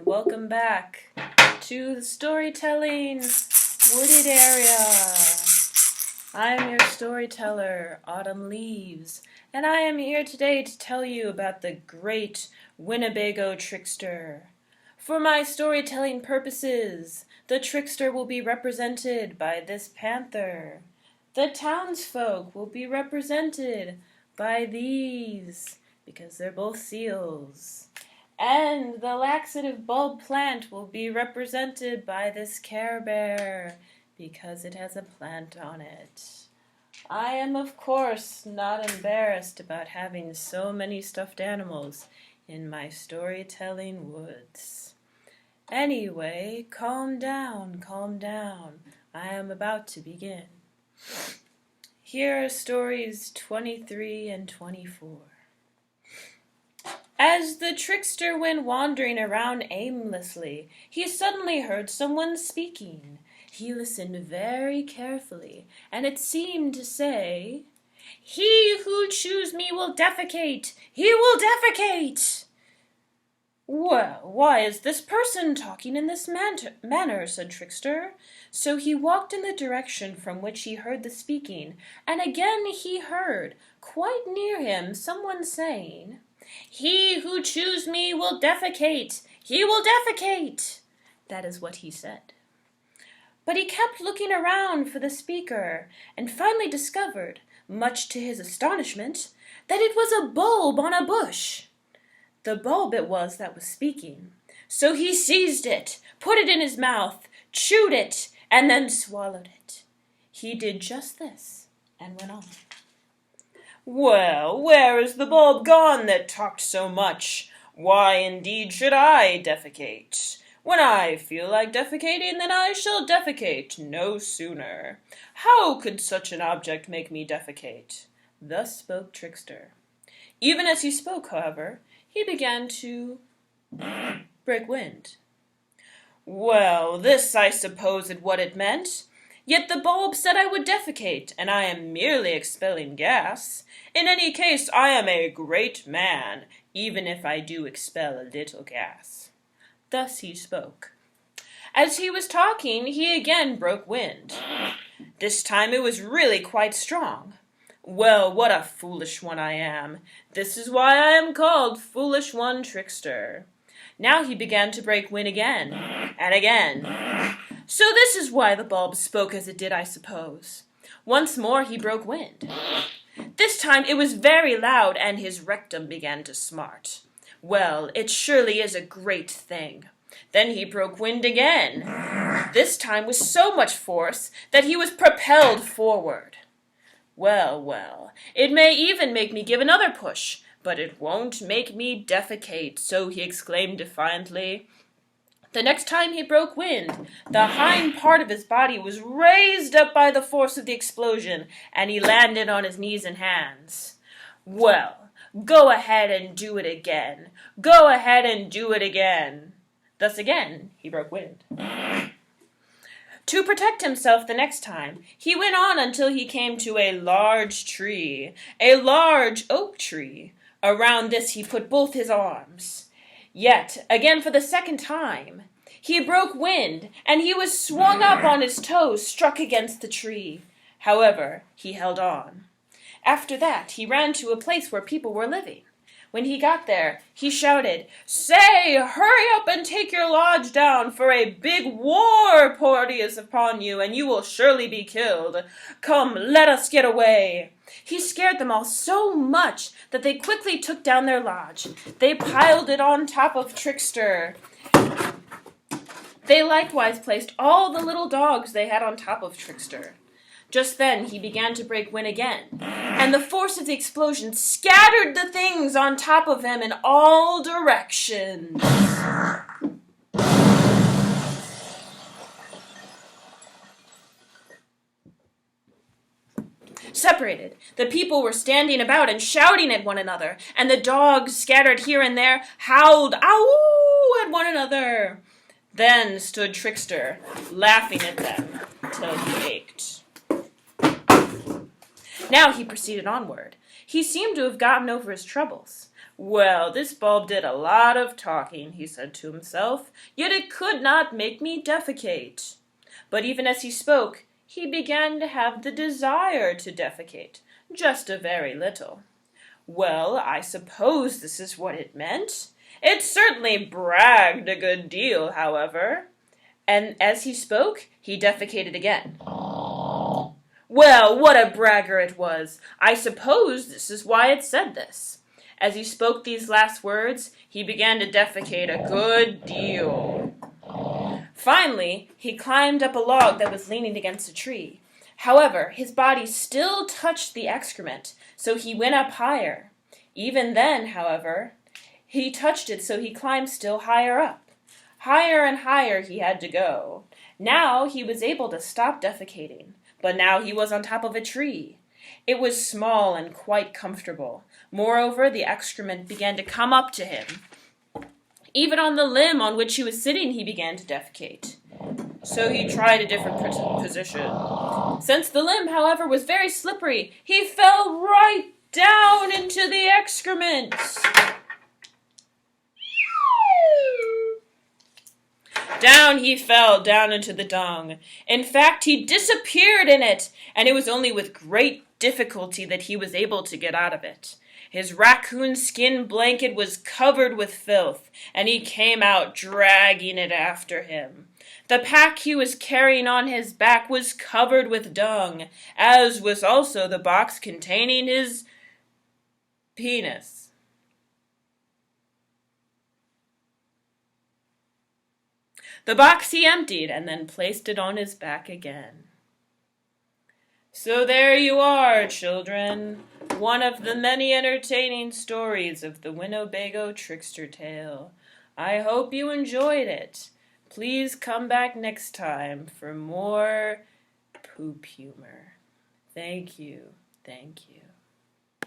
welcome back to the storytelling wooded area. I am your storyteller, Autumn Leaves, and I am here today to tell you about the great Winnebago Trickster. For my storytelling purposes, the trickster will be represented by this panther. The townsfolk will be represented by these, because they're both seals. And the laxative bulb plant will be represented by this Care Bear, because it has a plant on it. I am, of course, not embarrassed about having so many stuffed animals in my storytelling woods. Anyway, calm down, calm down. I am about to begin. Here are stories 23 and 24. As the trickster went wandering around aimlessly, he suddenly heard someone speaking. He listened very carefully, and it seemed to say, "He who chews me will defecate! He will defecate!" "Well, why is this person talking in this manner?" said Trickster. So he walked in the direction from which he heard the speaking, and again he heard, quite near him, someone saying, "He who chews me will defecate! He will defecate!" That is what he said. But he kept looking around for the speaker, and finally discovered, much to his astonishment, that it was a bulb on a bush. The bulb it was that was speaking. So he seized it, put it in his mouth, chewed it, and then swallowed it. He did just this, and went on. "Well, where is the bulb gone that talked so much? Why, indeed, should I defecate? When I feel like defecating, then I shall defecate no sooner. How could such an object make me defecate?" Thus spoke Trickster. Even as he spoke, however, he began to break wind. "Well, this I suppose is what it meant. Yet the bulb said I would defecate, and I am merely expelling gas. In any case, I am a great man, even if I do expel a little gas." Thus he spoke. As he was talking, he again broke wind. This time it was really quite strong. "Well, what a foolish one I am. This is why I am called Foolish One Trickster." Now he began to break wind again, and again. So this is why the bulb spoke as it did, I suppose. Once more he broke wind. This time it was very loud, and his rectum began to smart. Well, it surely is a great thing. Then he broke wind again. This time with so much force that he was propelled forward. Well, well, it may even make me give another push, but it won't make me defecate, so he exclaimed defiantly. The next time he broke wind, the hind part of his body was raised up by the force of the explosion, and he landed on his knees and hands. "Well, go ahead and do it again. Go ahead and do it again." Thus again he broke wind. To protect himself the next time, he went on until he came to a large tree, a large oak tree. Around this he put both his arms. Yet, again for the second time, he broke wind, and he was swung up on his toes, struck against the tree. However, he held on. After that, he ran to a place where people were living. When he got there, he shouted, "Say, hurry up and take your lodge down, for a big war party is upon you, and you will surely be killed. Come, let us get away." He scared them all so much that they quickly took down their lodge. They piled it on top of Trickster. They likewise placed all the little dogs they had on top of Trickster. Just then he began to break wind again, and the force of the explosion scattered the things on top of him in all directions. Separated, the people were standing about and shouting at one another, and the dogs, scattered here and there, howled "Ow!" at one another. Then stood Trickster, laughing at them till he ached. Now he proceeded onward. He seemed to have gotten over his troubles. Well, this bulb did a lot of talking, he said to himself, yet it could not make me defecate. But even as he spoke, he began to have the desire to defecate, just a very little. Well, I suppose this is what it meant. It certainly bragged a good deal, however. And as he spoke, he defecated again. Well, what a bragger it was! I suppose this is why it said this. As he spoke these last words, he began to defecate a good deal. Finally, he climbed up a log that was leaning against a tree. However, his body still touched the excrement, so he went up higher. Even then, however, he touched it, so he climbed still higher up. Higher and higher he had to go. Now he was able to stop defecating, but now he was on top of a tree. It was small and quite comfortable. Moreover, the excrement began to come up to him. Even on the limb on which he was sitting, he began to defecate. So he tried a different position. Since the limb, however, was very slippery, he fell right down into the excrement. Down he fell, down into the dung. In fact, he disappeared in it, and it was only with great difficulty that he was able to get out of it. His raccoon skin blanket was covered with filth, and he came out dragging it after him. The pack he was carrying on his back was covered with dung, as was also the box containing his penis. The box he emptied and then placed it on his back again. So there you are, children, one of the many entertaining stories of the Winnebago Trickster tale. I hope you enjoyed it. Please come back next time for more poop humor. Thank you. Thank you.